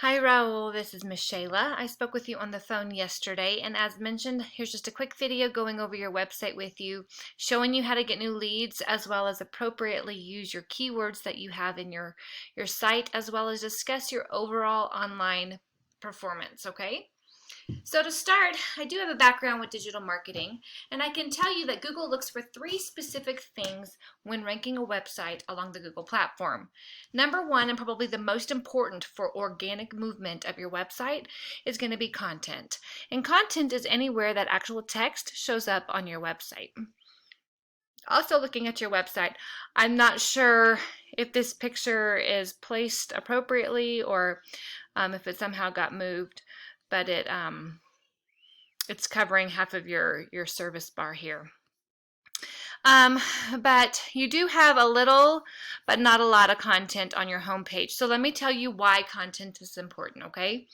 Hi Raul, this is Miss Shayla. I spoke with you on the phone yesterday, and as mentioned, here's just a quick video going over your website with you, showing you how to get new leads as well as appropriately use your keywords that you have in your site, as well as discuss your overall online performance, okay? So to start, I do have a background with digital marketing, and I can tell you that Google looks for three specific things when ranking a website along the Google platform. Number one, and probably the most important for organic movement of your website, is going to be content. And content is anywhere that actual text shows up on your website. Also, looking at your website, I'm not sure if this picture is placed appropriately or if it somehow got moved, but it's covering half of your service bar here. But you do have a little, but not a lot of content on your homepage. So let me tell you why content is important, okay?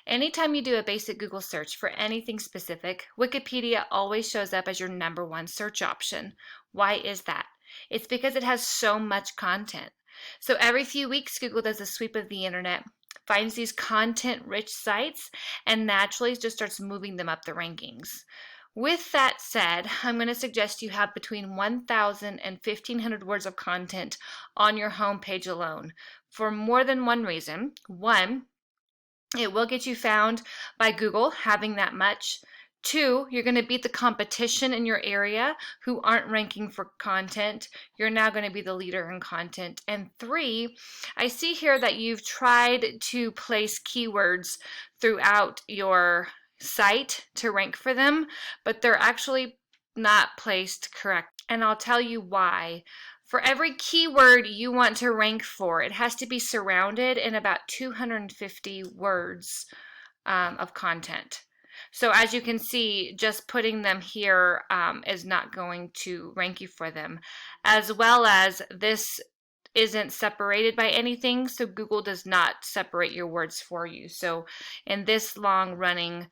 Anytime you do a basic Google search for anything specific, Wikipedia always shows up as your #1 search option. Why is that? It's because it has so much content. So every few weeks, Google does a sweep of the internet, finds these content-rich sites, and naturally just starts moving them up the rankings. With that said, I'm going to suggest you have between 1,000 and 1,500 words of content on your homepage alone for more than one reason. One, it will get you found by Google having that much. Two, you're going to beat the competition in your area who aren't ranking for content. You're now going to be the leader in content. And three, I see here that you've tried to place keywords throughout your site to rank for them, but they're actually not placed correct. And I'll tell you why. For every keyword you want to rank for, it has to be surrounded in about 250 words of content. So as you can see, just putting them here is not going to rank you for them. As well as this isn't separated by anything, so Google does not separate your words for you. So in this long running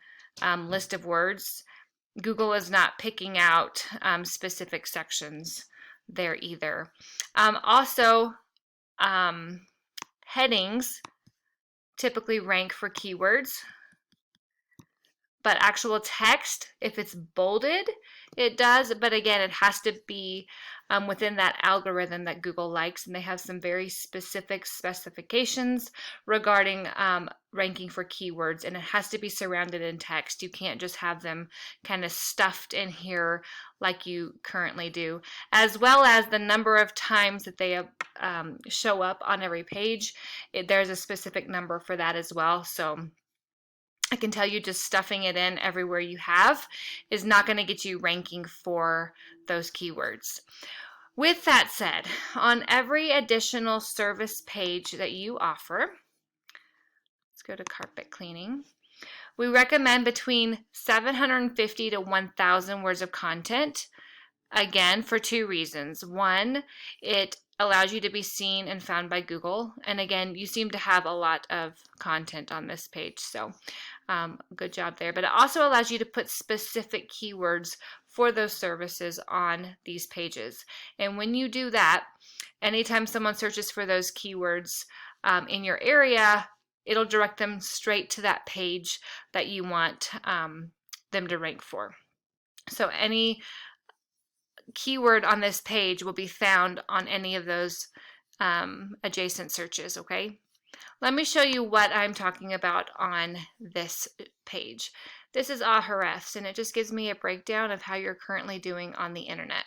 list of words, Google is not picking out specific sections there either. Also, headings typically rank for keywords, but actual text, if it's bolded, it does. But again, it has to be within that algorithm that Google likes, and they have some very specific specifications regarding ranking for keywords, and it has to be surrounded in text. You can't just have them kind of stuffed in here like you currently do, as well as the number of times that they show up on every page. There's a specific number for that as well. So I can tell you just stuffing it in everywhere you have is not going to get you ranking for those keywords. With that said, on every additional service page that you offer, let's go to carpet cleaning, we recommend between 750 to 1,000 words of content, again, for two reasons. One, it allows you to be seen and found by Google. And again, you seem to have a lot of content on this page, so good job there. But it also allows you to put specific keywords for those services on these pages. And when you do that, anytime someone searches for those keywords in your area, it'll direct them straight to that page that you want them to rank for. So any keyword on this page will be found on any of those adjacent searches, okay? Let me show you what I'm talking about on this page. This is Ahrefs, and it just gives me a breakdown of how you're currently doing on the internet.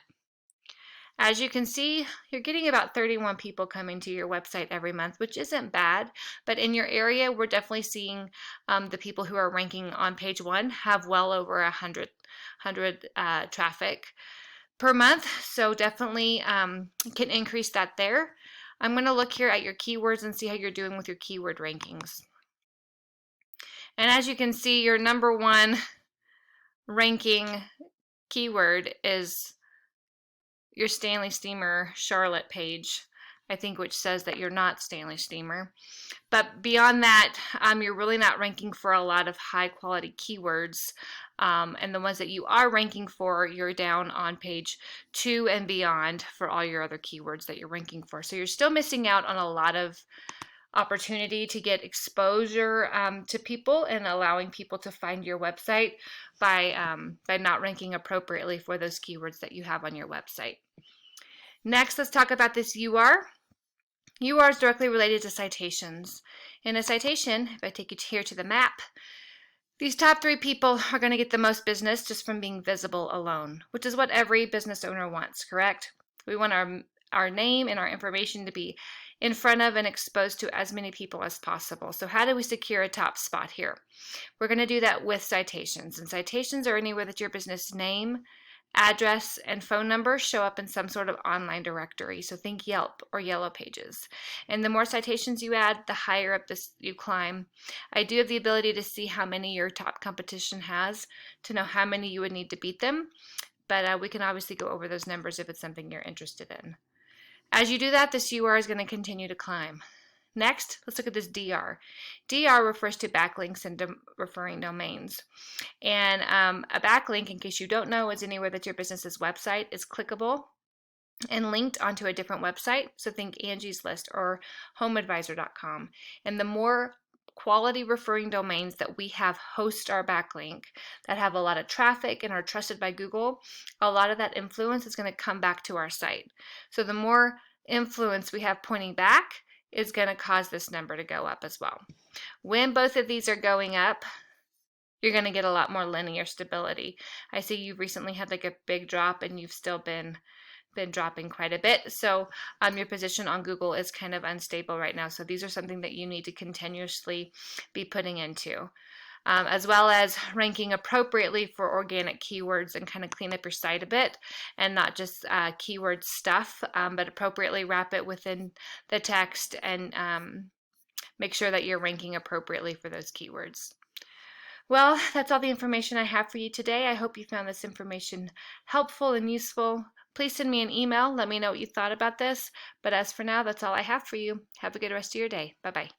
As you can see, you're getting about 31 people coming to your website every month, which isn't bad, but in your area, we're definitely seeing the people who are ranking on page 1 have well over 100 traffic per month, so definitely can increase that there. I'm going to look here at your keywords and see how you're doing with your keyword rankings. And as you can see, your #1 ranking keyword is your Stanley Steamer Charlotte page, I think, which says that you're not Stanley Steamer. But beyond that, you're really not ranking for a lot of high quality keywords. And the ones that you are ranking for, you're down on page 2 and beyond for all your other keywords that you're ranking for. So you're still missing out on a lot of opportunity to get exposure to people and allowing people to find your website by not ranking appropriately for those keywords that you have on your website. Next, let's talk about this UR. UR is directly related to citations. In a citation, if I take you here to the map, these top 3 people are going to get the most business just from being visible alone, which is what every business owner wants, correct? We want our name and our information to be in front of and exposed to as many people as possible. So how do we secure a top spot here? We're going to do that with citations. And citations are anywhere that your business name, address, and phone number show up in some sort of online directory. So think Yelp or Yellow Pages. And the more citations you add, the higher up this you climb. I do have the ability to see how many your top competition has to know how many you would need to beat them. But we can obviously go over those numbers if it's something you're interested in. As you do that, this UR is going to continue to climb. Next, let's look at this DR. DR refers to backlinks and referring domains. And a backlink, in case you don't know, is anywhere that your business's website is clickable and linked onto a different website. So think Angie's List or HomeAdvisor.com. And the more quality referring domains that we have host our backlink, that have a lot of traffic and are trusted by Google, a lot of that influence is going to come back to our site. So the more influence we have pointing back is going to cause this number to go up as well. When both of these are going up, you're going to get a lot more linear stability. I see you've recently had like a big drop and you've still been dropping quite a bit. So your position on Google is kind of unstable right now. So these are something that you need to continuously be putting into. As well as ranking appropriately for organic keywords and kind of clean up your site a bit and not just keyword stuff, but appropriately wrap it within the text and make sure that you're ranking appropriately for those keywords. Well, that's all the information I have for you today. I hope you found this information helpful and useful. Please send me an email. Let me know what you thought about this. But as for now, that's all I have for you. Have a good rest of your day. Bye-bye.